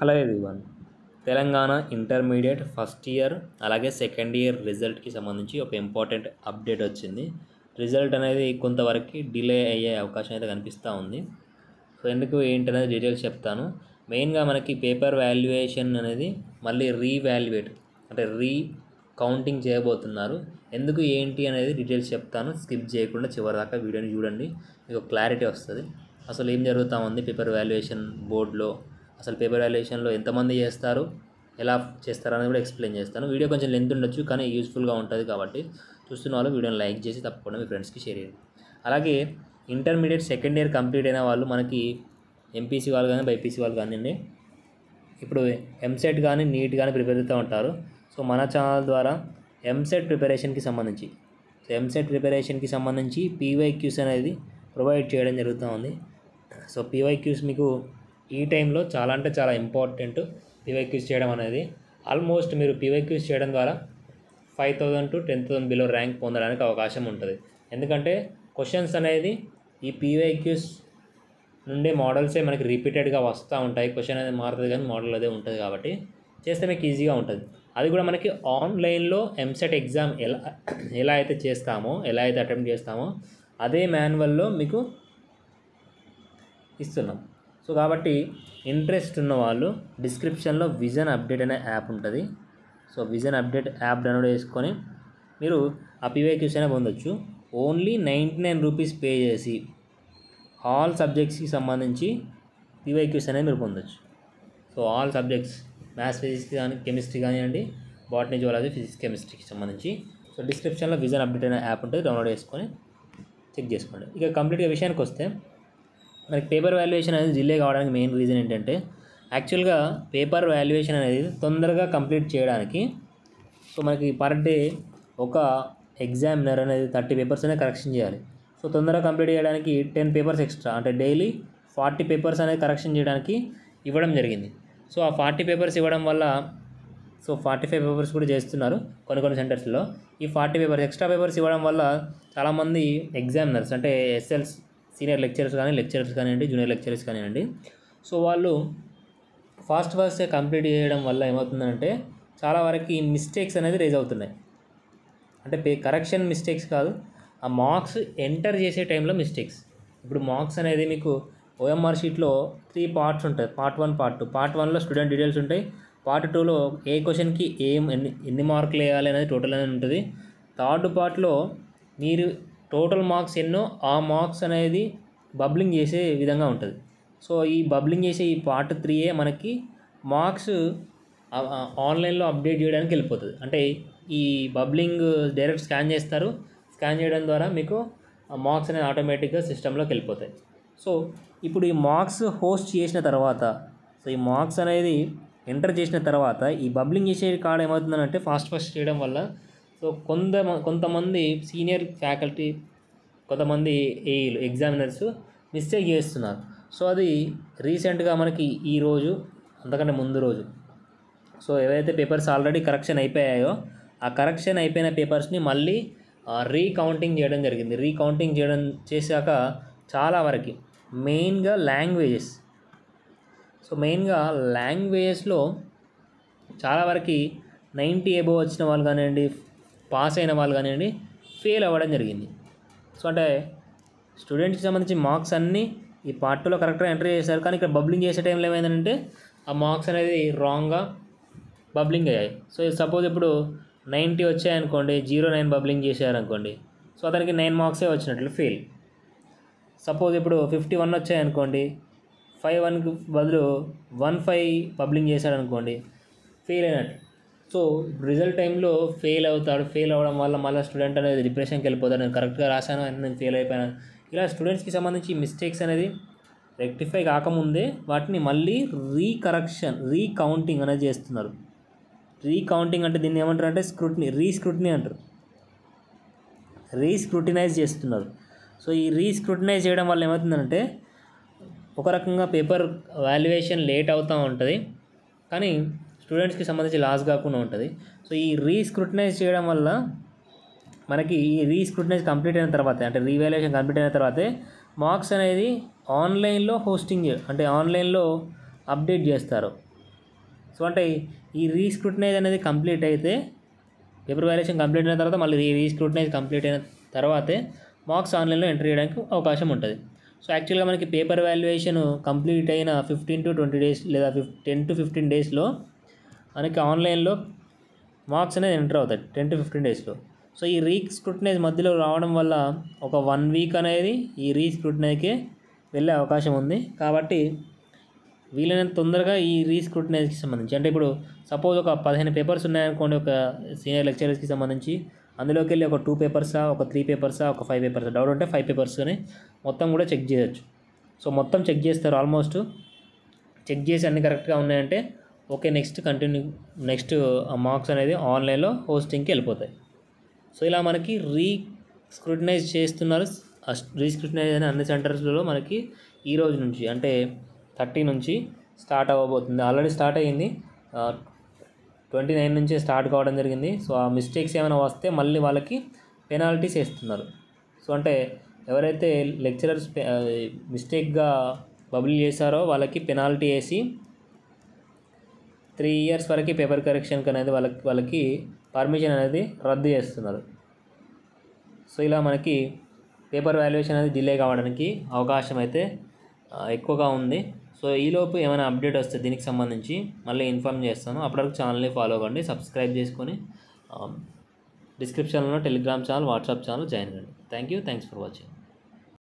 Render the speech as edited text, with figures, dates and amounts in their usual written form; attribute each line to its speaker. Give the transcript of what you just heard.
Speaker 1: Hello everyone. Telangana intermediate first year అలాగే second year రిజల్ట్కి సంబంధించి ఒక ఇంపార్టెంట్ అప్డేట్ వచ్చింది. రిజల్ట్ అనేది కొంతవరకు డిలే అయ్యే అవకాశం అయితే కనిపిస్తూ ఉంది. సో ఎందుకు ఏంటనేది డీటెయిల్స్ చెప్తాను. మెయిన్గా మనకి పేపర్ వాల్యుయేషన్ అనేది మళ్ళీ రీవాల్యుయేట్ అంటే కౌంటింగ్ చేయబోతున్నారు. ఎందుకు ఏంటి అనేది డీటెయిల్స్ చెప్తాను. స్కిప్ చేయకుండా చివరిదాకా వీడియోని చూడండి, మీకు క్లారిటీ వస్తుంది. అసలు ఏం జరుగుతూ ఉంది పేపర్ వాల్యుయేషన్ బోర్డులో, అసలు పేపర్ వాల్యుయేషన్లో ఎంతమంది చేస్తారు, ఎలా చేస్తారు అనేది కూడా ఎక్స్ప్లెయిన్ చేస్తాను. వీడియో కొంచెం లెంత్ ఉండొచ్చు కానీ యూస్ఫుల్గా ఉంటుంది కాబట్టి చూస్తున్న వాళ్ళు వీడియోని లైక్ చేసి తప్పకుండా మీ ఫ్రెండ్స్కి షేర్ చేయండి. అలాగే ఇంటర్మీడియట్ సెకండ్ ఇయర్ కంప్లీట్ అయిన వాళ్ళు మనకి ఎంపీసీ వాళ్ళు కానీ బైపీసీ వాళ్ళు కానివ్వండి, ఇప్పుడు ఎంసెట్ కానీ నీట్ కానీ ప్రిపేర్ అవుతూ ఉంటారు. సో మన ఛానల్ ద్వారా ఎంసెట్ ప్రిపరేషన్కి సంబంధించి పీవైక్యూస్ అనేది ప్రొవైడ్ చేయడం జరుగుతూ ఉంది. సో పీవైక్యూస్ మీకు ఈ టైంలో చాలా అంటే చాలా ఇంపార్టెంట్. పీవైక్యూస్ చేయడం అనేది ఆల్మోస్ట్ మీరు పీవైక్యూస్ చేయడం ద్వారా 5,000 to 10,000 బిలో ర్యాంక్ పొందడానికి అవకాశం ఉంటుంది. ఎందుకంటే క్వశ్చన్స్ అనేది ఈ పీవైక్యూస్ నుండే మోడల్సే మనకి రిపీటెడ్గా వస్తూ ఉంటాయి. క్వశ్చన్ అనేది మారుతుంది కానీ మోడల్ అదే ఉంటుంది కాబట్టి చేస్తే మీకు ఈజీగా ఉంటుంది. అది కూడా మనకి ఆన్లైన్లో ఎంసెట్ ఎగ్జామ్ ఎలా అయితే చేస్తామో, ఎలా అయితే అటెంప్ట్ చేస్తామో అదే మాన్యువల్లో మీకు ఇస్తున్నాం. సో కాబట్టి ఇంట్రెస్ట్ ఉన్న వాళ్ళు డిస్క్రిప్షన్లో విజన్ అప్డేట్ అనే యాప్ ఉంటుంది. So vision update app download చేసుకొని మీరు ఆ పీవైక్యూస్ అయినా పొందొచ్చు. ఓన్లీ 99 రూపీస్ పే చేసి ఆల్ సబ్జెక్ట్స్కి సంబంధించి పీవైక్యూస్ అనేది మీరు పొందొచ్చు. So all subjects maths, physics కానీ కెమిస్ట్రీ కానివ్వండి, బాటనీ, జువాలజీ, ఫిజిక్స్, కెమిస్ట్రీకి సంబంధించి. సో డిస్క్రిప్షన్లో విజన్ అప్డేట్ అనే యాప్ ఉంటుంది, డౌన్లోడ్ చేసుకొని చెక్ చేసుకోండి. ఇక కంప్లీట్గా విషయానికి వస్తే మనకి పేపర్ వాల్యుయేషన్ అనేది డిలే కావడానికి మెయిన్ రీజన్ ఏంటంటే, యాక్చువల్గా పేపర్ వాల్యుయేషన్ అనేది తొందరగా కంప్లీట్ చేయడానికి సో మనకి పర్ డే ఒక ఎగ్జామినర్ అనేది 30 పేపర్స్ అనేది కరెక్షన్ చేయాలి. సో తొందరగా కంప్లీట్ చేయడానికి 10 పేపర్స్ ఎక్స్ట్రా అంటే డైలీ 40 పేపర్స్ అనేది కరెక్షన్ చేయడానికి ఇవ్వడం జరిగింది. సో ఆ 40 పేపర్స్ ఇవ్వడం వల్ల 45 పేపర్స్ కూడా చేస్తున్నారు కొన్ని సెంటర్స్లో. ఈ 40 పేపర్స్ ఎక్స్ట్రా పేపర్స్ ఇవ్వడం వల్ల చాలామంది ఎగ్జామినర్స్ అంటే ఎస్ఎల్స్ సీనియర్ లెక్చరర్స్ కానివ్వండి, జూనియర్ లెక్చరర్స్ కానివ్వండి, సో వాళ్ళు ఫాస్ట్గా కంప్లీట్ చేయడం వల్ల ఏమవుతుందంటే చాలా వరకు మిస్టేక్స్ అనేది రేజ్ అవుతున్నాయి. అంటే కరెక్షన్ మిస్టేక్స్ కాదు, ఆ మార్క్స్ ఎంటర్ చేసే టైంలో మిస్టేక్స్. ఇప్పుడు మార్క్స్ అనేది మీకు ఓఎంఆర్ షీట్లో 3 పార్ట్స్ ఉంటాయి. Part 1, part 2. పార్ట్ 1లో స్టూడెంట్ డీటెయిల్స్ ఉంటాయి. పార్ట్ 2లో ఏ క్వశ్చన్కి ఎన్ని మార్కులు వేయాలి అనేది టోటల్ అనేది ఉంటుంది. థర్డ్ పార్ట్లో మీరు టోటల్ మార్క్స్ ఎన్నో ఆ మార్క్స్ అనేది బబ్లింగ్ చేసే విధంగా ఉంటుంది. సో ఈ బబ్లింగ్ చేసే ఈ పార్ట్ 3ఏ మనకి మార్క్స్ ఆన్లైన్లో అప్డేట్ చేయడానికి వెళ్ళిపోతుంది. అంటే ఈ బబ్లింగ్ డైరెక్ట్ స్కాన్ చేస్తారు. స్కాన్ చేయడం ద్వారా మీకు మార్క్స్ అనేది ఆటోమేటిక్గా సిస్టంలోకి వెళ్ళిపోతాయి. సో ఇప్పుడు ఈ మార్క్స్ హోస్ట్ చేసిన తర్వాత, సో ఈ మార్క్స్ అనేది ఎంటర్ చేసిన తర్వాత ఈ బబ్లింగ్ చేసే కాడ ఏమవుతుందంటే ఫాస్ట్ చేయడం వల్ల సో కొంతమంది సీనియర్ ఫ్యాకల్టీ, కొంతమంది ఎగ్జామినర్స్ మిస్టేక్ చేస్తున్నారు. సో అది రీసెంట్గా మనకి ఈరోజు అంతకంటే ముందు రోజు సో ఏవైతే పేపర్స్ ఆల్రెడీ కరెక్షన్ అయిపోయాయో ఆ కరెక్షన్ అయిపోయిన పేపర్స్ని మళ్ళీ రీకౌంటింగ్ చేయడం జరిగింది. రీకౌంటింగ్ చేశాక చాలా వరకు మెయిన్గా లాంగ్వేజెస్లో చాలా వరకు 90 అబోవ్ వచ్చిన వాళ్ళు కానివ్వండి, పాస్ అయిన వాళ్ళు కానివ్వండి, ఫెయిల్ అవ్వడం జరిగింది. సో అంటే స్టూడెంట్స్కి సంబంధించి మార్క్స్ అన్నీ ఈ పార్ట్ 2లో కరెక్ట్గా ఎంటర్ చేశారు, కానీ ఇక్కడ బబ్లింగ్ చేసే టైంలో ఏమైందంటే ఆ మార్క్స్ అనేది రాంగ్గా బబ్లింగ్ అయ్యాయి. సో సపోజ్ ఇప్పుడు 90 వచ్చాయనుకోండి, 09 బబ్లింగ్ చేశారనుకోండి, సో అతనికి 9 మార్క్సే వచ్చినట్లు ఫెయిల్. సపోజ్ ఇప్పుడు 51 వచ్చాయనుకోండి, 51కి బదులు 15 బబ్లింగ్ చేశాడనుకోండి, ఫెయిల్ అయినట్టు. సో రిజల్ట్ టైంలో ఫెయిల్ అవ్వడం వల్ల మళ్ళీ స్టూడెంట్ అనేది డిప్రెషన్కి వెళ్ళిపోతాడు. నేను కరెక్ట్గా రాశాను అని నేను ఫెయిల్ అయిపోయాను. ఇలా స్టూడెంట్స్కి సంబంధించి మిస్టేక్స్ అనేది రెక్టిఫై కాకముందే వాటిని మళ్ళీ రీకౌంటింగ్ అనేది చేస్తున్నారు. రీకౌంటింగ్ అంటే దీన్ని ఏమంటారు అంటే రీస్క్రూటినీ అంటారు. రీస్క్రూటినైజ్ చేస్తున్నారు. సో ఈ రీస్క్రూటినైజ్ చేయడం వల్ల ఏమవుతుందంటే ఒక రకంగా పేపర్ వాల్యుయేషన్ లేట్ అవుతూ ఉంటుంది, కానీ స్టూడెంట్స్కి సంబంధించి లాస్ కాకుండా ఉంటుంది. సో ఈ రీస్క్రూటినైజ్ చేయడం వల్ల మనకి ఈ రీస్క్రూటినైజ్ కంప్లీట్ అయిన తర్వాత అంటే రీవాల్యుయేషన్ కంప్లీట్ అయిన తర్వాతే మార్క్స్ అనేది ఆన్లైన్లో అంటే ఆన్లైన్లో అప్డేట్ చేస్తారు. సో అంటే ఈ రీస్క్రూటనైజ్ అనేది కంప్లీట్ అయితే, పేపర్ వాల్యుయేషన్ కంప్లీట్ అయిన తర్వాత మళ్ళీ రీస్క్రూటనైజ్ కంప్లీట్ అయిన తర్వాతే మార్క్స్ ఆన్లైన్లో ఎంటర్ చేయడానికి అవకాశం ఉంటుంది. సో యాక్చువల్గా మనకి పేపర్ వాల్యుయేషన్ కంప్లీట్ అయిన 15 to 20 days లేదా 10 to 15 daysలో మనకి ఆన్లైన్లో మార్క్స్ అనేది ఎంటర్ అవుతాయి 10 to 15 daysలో. సో ఈ రీస్క్రూటనైజ్ మధ్యలో రావడం వల్ల ఒక 1 week అనేది ఈ రీస్క్రూటనైజ్కే వెళ్ళే అవకాశం ఉంది. కాబట్టి వీలైనంత తొందరగా ఈ రీస్క్రూటనైజ్కి సంబంధించి, అంటే ఇప్పుడు సపోజ్ ఒక 15 పేపర్స్ ఉన్నాయనుకోండి ఒక సీనియర్ లెక్చరర్స్కి సంబంధించి, అందులోకి వెళ్ళి ఒక 2 పేపర్సా, ఒక 3 పేపర్సా, ఒక 5 పేపర్సా, డౌట్ ఉంటే 5 పేపర్స్ అని మొత్తం కూడా చెక్ చేయొచ్చు. సో మొత్తం చెక్ చేస్తారు, ఆల్మోస్ట్ చెక్ చేసి అన్ని కరెక్ట్గా ఉన్నాయంటే ఓకే, నెక్స్ట్ మార్క్స్ అనేది ఆన్లైన్లో హోస్టింగ్కి వెళ్ళిపోతాయి. సో ఇలా మనకి రీస్క్రూటనైజ్ చేస్తున్నారు. రీస్క్రూటనైజ్ అయిన అన్ని సెంటర్స్లలో మనకి ఈ రోజు నుంచి అంటే 30 నుంచి స్టార్ట్ అవ్వబోతుంది. ఆల్రెడీ స్టార్ట్ అయ్యింది, 29 నుంచే స్టార్ట్ కావడం జరిగింది. సో ఆ మిస్టేక్స్ ఏమైనా వస్తే మళ్ళీ వాళ్ళకి పెనాల్టీస్ వేస్తున్నారు. సో అంటే ఎవరైతే లెక్చరర్స్ మిస్టేక్గా బబుల్ చేశారో వాళ్ళకి పెనాల్టీ వేసి 3 years వరకు పేపర్ కరెక్షన్కి అనేది వాళ్ళకి పర్మిషన్ అనేది రద్దు చేస్తున్నారు. సో ఇలా మనకి పేపర్ వాల్యుయేషన్ అనేది డిలే కావడానికి అవకాశం అయితే ఎక్కువగా ఉంది. సో ఈలోపు ఏమైనా అప్డేట్ వస్తే దీనికి సంబంధించి మళ్ళీ ఇన్ఫార్మ్ చేస్తాను. అప్పటివరకు ఛానల్ని ఫాలో అవ్వండి, సబ్స్క్రైబ్ చేసుకొని డిస్క్రిప్షన్లో Telegram channel, WhatsApp channel join అవ్వండి. Thanks for watching.